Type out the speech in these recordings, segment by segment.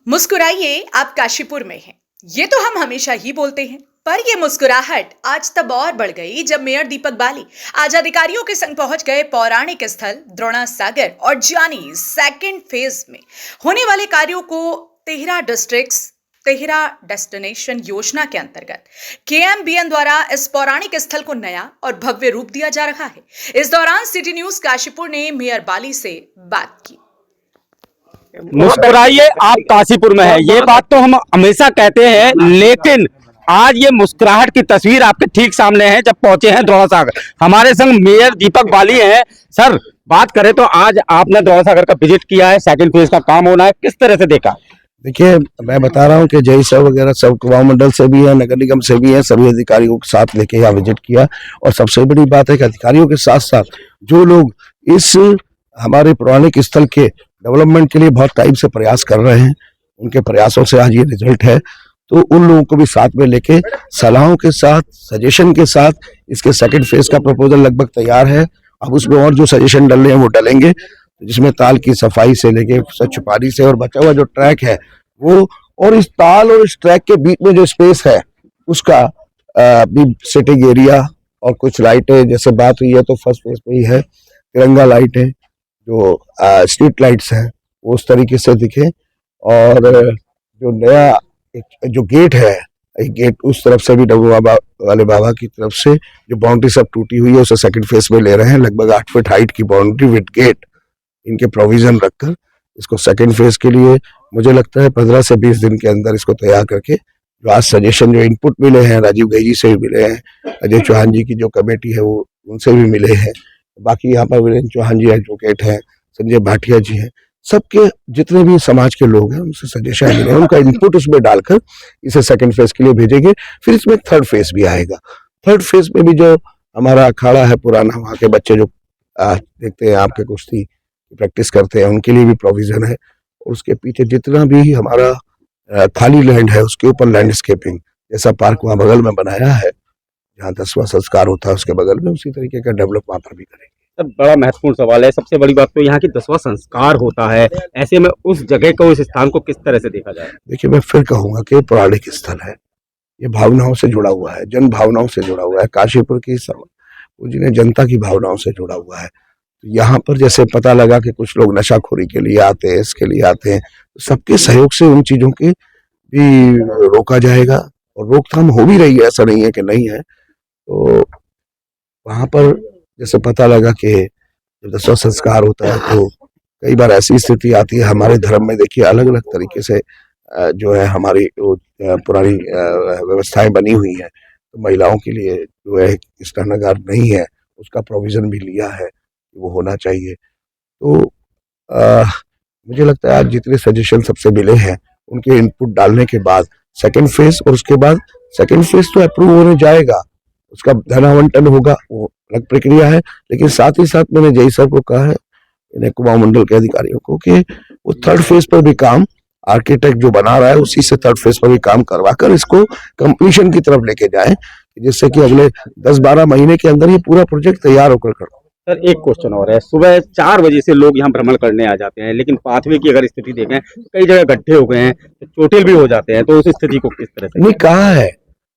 मुस्कुराइए, आप काशीपुर में हैं। ये तो हम हमेशा ही बोलते हैं, पर ये मुस्कुराहट आज तब और बढ़ गई जब मेयर दीपक बाली आज अधिकारियों के संग पहुंच गए पौराणिक स्थल द्रोणा सागर और जानी सेकंड फेज में होने वाले कार्यों को तेहरा डिस्ट्रिक्ट्स तेहरा डेस्टिनेशन योजना के अंतर्गत केएमबीएन द्वारा इस पौराणिक स्थल को नया और भव्य रूप दिया जा रहा है। इस दौरान सिटी न्यूज काशीपुर ने मेयर बाली से बात की। मुस्कुराइए, आप काशीपुर में है, ये बात तो हम हमेशा कहते हैं, लेकिन आज ये मुस्कुराहट की तस्वीर आपके ठीक सामने है जब पहुंचे हैं द्रोणा सागर। हमारे संग मेयर दीपक बाली हैं। सर, बात करें तो आज आपने द्रोणा सागर का विजिट किया है, सेकंड फेज का काम होना है, किस तरह से देखा? देखिए, मैं बता रहा हूँ कि जय सर वगैरह सब कुमाऊं मंडल से भी है, नगर निगम से भी है, सभी अधिकारियों के साथ लेके यहाँ विजिट किया। और सबसे बड़ी बात है कि अधिकारियों के साथ साथ जो लोग इस हमारे पौराणिक स्थल के डेवलपमेंट के लिए बहुत टाइम से प्रयास कर रहे हैं, उनके प्रयासों से आज ये रिजल्ट है। तो उन लोगों को भी साथ में लेके सलाहों के साथ, सजेशन के साथ इसके सेकंड फेज का प्रपोजल लगभग तैयार है। अब उसमें और जो सजेशन डलने हैं वो डलेंगे, जिसमें ताल की सफाई से लेके स्वच्छ पानी से और बचा हुआ जो ट्रैक है वो, और इस ताल और इस ट्रैक के बीच में जो स्पेस है उसका भी सिटिंग एरिया और कुछ लाइटें, जैसे बात हुई है तो फर्स्ट फेज पे ही है तिरंगा लाइटें, जो स्ट्रीट लाइट्स हैं वो उस तरीके से दिखे। और जो नया जो गेट है, गेट उस तरफ से भी डब्बू बाबा वाले बाबा की तरफ से जो बाउंड्री सब टूटी हुई है उसे सेकंड फेज में ले रहे हैं। लगभग 8 फीट हाइट की बाउंड्री विद गेट इनके प्रोविजन रखकर इसको सेकंड फेज के लिए मुझे लगता है 15 से 20 दिन के अंदर इसको तैयार करके, जो आज सजेशन जो इनपुट मिले हैं, राजीव गई जी से भी मिले हैं, अजय चौहान जी की जो कमेटी है वो उनसे भी मिले हैं, बाकी यहाँ पर वीरेंद्र चौहान जी एडवोकेट हैं, संजय भाटिया जी हैं, सबके जितने भी समाज के लोग हैं उनसे सजेशन मिले, उनका इनपुट उसमें डालकर इसे सेकंड फेज के लिए भेजेंगे। फिर इसमें थर्ड फेज भी आएगा। थर्ड फेज में भी जो हमारा अखाड़ा है पुराना, वहाँ के बच्चे जो देखते हैं आपके कुश्ती प्रैक्टिस करते हैं, उनके लिए भी प्रोविजन है। और उसके पीछे जितना भी हमारा खाली लैंड है उसके ऊपर लैंडस्केपिंग जैसा पार्क वहाँ बगल में बनाया है, जहाँ 10वां संस्कार होता है उसके बगल में, उसी तरीके का डेवलप वहाँ पर भी करेंगे। सर, बड़ा महत्वपूर्ण सवाल है। सबसे बड़ी बात तो यहाँ की 10वां संस्कार होता है, ऐसे में उस जगह को, उस स्थान को किस तरह से देखा जाए? देखिए, मैं फिर कहूंगा कि पौराणिक स्थल है, ये भावनाओं से जुड़ा हुआ है, जन भावनाओं से जुड़ा हुआ है, काशीपुर की पूजनीय जनता की भावनाओं से जुड़ा हुआ है। तो यहाँ पर जैसे पता लगा कि कुछ लोग नशाखोरी के लिए आते हैं, इसके लिए आते हैं, तो सबके सहयोग से उन चीजों के भी रोका जाएगा और रोकथाम हो भी रही है, ऐसा नहीं है कि नहीं है। तो वहां पर जैसे पता लगा कि जब 10वां संस्कार होता है तो कई बार ऐसी स्थिति आती है हमारे धर्म में। देखिए, अलग अलग तरीके से जो है हमारी पुरानी व्यवस्थाएं बनी हुई हैं, तो महिलाओं के लिए जो है स्नानागार नहीं है, उसका प्रोविजन भी लिया है, वो होना चाहिए। तो मुझे लगता है आज जितने सजेशन सबसे मिले हैं उनके इनपुट डालने के बाद सेकंड फेज, और उसके बाद सेकंड फेज तो अप्रूव होने जाएगा, उसका धन आवंटन होगा, वो अलग प्रक्रिया है। लेकिन साथ ही साथ मैंने जय सर को कहा है, इन्हें कुमाऊं मंडल के अधिकारियों को, कि वो थर्ड फेज पर भी काम आर्किटेक्ट जो बना रहा है उसी से थर्ड फेज पर भी काम करवाकर इसको कंप्लीशन की तरफ लेके जाएं, जिससे कि अगले 10-12 महीने के अंदर ये पूरा प्रोजेक्ट तैयार होकर खड़ा। सर, एक क्वेश्चन और है। सुबह 4 बजे से लोग यहाँ भ्रमण करने आ जाते हैं, लेकिन पाथवे की अगर स्थिति देखें तो कई जगह गड्ढे हो गए हैं, तो चोटिल भी हो जाते हैं, तो उस स्थिति को किस तरह से? नहीं, कहा है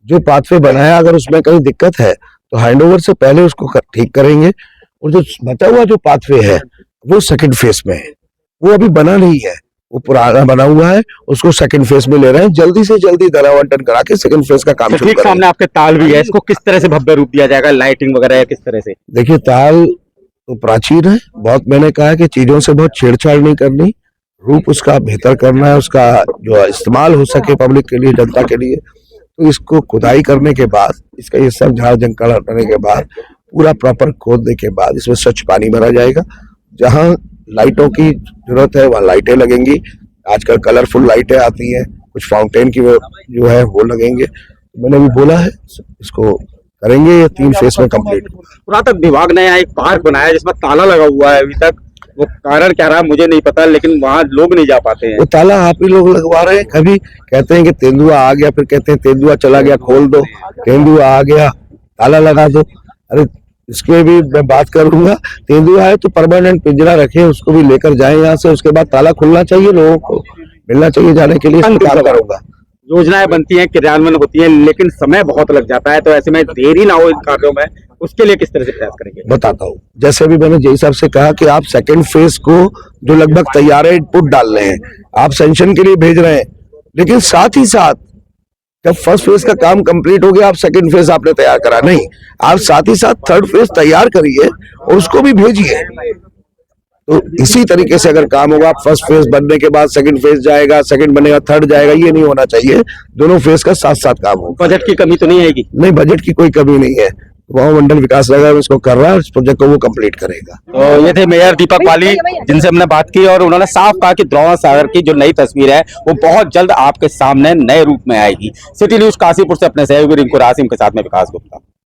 जो पाथवे बनाया, अगर उसमें कहीं दिक्कत है तो हैंडओवर से पहले उसको ठीक करेंगे। और जो बचा हुआ जो पाथवे है वो सेकंड फेज में है, वो अभी बना नहीं है, वो पुराना बना हुआ है, उसको सेकंड फेज में ले रहे हैं। जल्दी से जल्दी धनावंटन करा के सेकंड फेज का काम शुरू करेंगे। सामने आपके ताल भी है, इसको किस तरह से भव्य रूप दिया जाएगा, लाइटिंग वगैरह किस तरह से? देखिए, ताल तो प्राचीन है बहुत, मैंने कहा है कि चीजों से बहुत छेड़छाड़ नहीं करनी, रूप उसका बेहतर करना है, उसका जो इस्तेमाल हो सके पब्लिक के लिए, जनता के लिए। तो इसको खुदाई करने के बाद, इसका ये सब झाड़ जंगल हटाने के बाद, पूरा प्रॉपर खोदने के बाद इसमें स्वच्छ पानी भरा जाएगा। जहाँ लाइटों की जरूरत है वहाँ लाइटें लगेंगी, आजकल कलरफुल लाइटें आती हैं, कुछ फाउंटेन की जो है वो लगेंगे। मैंने भी बोला है इसको करेंगे, ये 3 फेज में कंप्लीट। पुरातत्व विभाग ने यहाँ एक पार्क बनाया है जिसमें ताला लगा हुआ है, अभी तक वो कारण क्या रहा मुझे नहीं पता, लेकिन वहाँ लोग नहीं जा पाते हैं। वो ताला आप ही लोग लगवा रहे हैं। कभी कहते हैं कि तेंदुआ आ गया, फिर कहते हैं तेंदुआ चला गया, खोल दो, तेंदुआ आ गया ताला लगा दो। अरे इसके भी मैं बात करूंगा, तेंदुआ है तो परमानेंट पिंजरा रखे, उसको भी लेकर जाए यहाँ से, उसके बाद ताला खुलना चाहिए लोगों को। मिलना चाहिए जाने के लिए, इसमें काम करूंगा। योजनाएं बनती हैं, क्रियान्वयन होती है, लेकिन समय बहुत लग जाता है, तो ऐसे में देरी ना हो इन कार्यों में, उसके लिए किस तरह से प्रयास करेंगे? बताता हूँ। जैसे अभी मैंने जेई साहब से कहा कि आप सेकंड फेज को जो लगभग तैयार है, इनपुट डाल रहे हैं, आप सैंक्शन के लिए भेज रहे हैं, लेकिन साथ ही साथ जब फर्स्ट फेज का काम कंप्लीट हो गया, आप सेकंड फेज आपने तैयार करा नहीं, आप साथ ही साथ थर्ड फेज तैयार करिए और उसको भी भेजिए। तो इसी तरीके से अगर काम होगा, फर्स्ट फेज बनने के बाद सेकंड फेज जाएगा, सेकंड बनेगा थर्ड जाएगा, ये नहीं होना चाहिए। दोनों फेज का साथ साथ काम होगा। बजट की कमी तो नहीं आएगी? नहीं, बजट की कोई कमी नहीं है। कुमाऊं मंडल विकास निगम इसको कर रहा है, इस प्रोजेक्ट को वो कंप्लीट करेगा। तो ये थे मेयर दीपक बाली, जिनसे हमने बात की, और उन्होंने साफ कहा कि द्रोणा सागर की जो नई तस्वीर है वो बहुत जल्द आपके सामने नए रूप में आएगी। सिटी न्यूज काशीपुर से अपने सहयोगी रिंकू रासिम के साथ में विकास गुप्ता।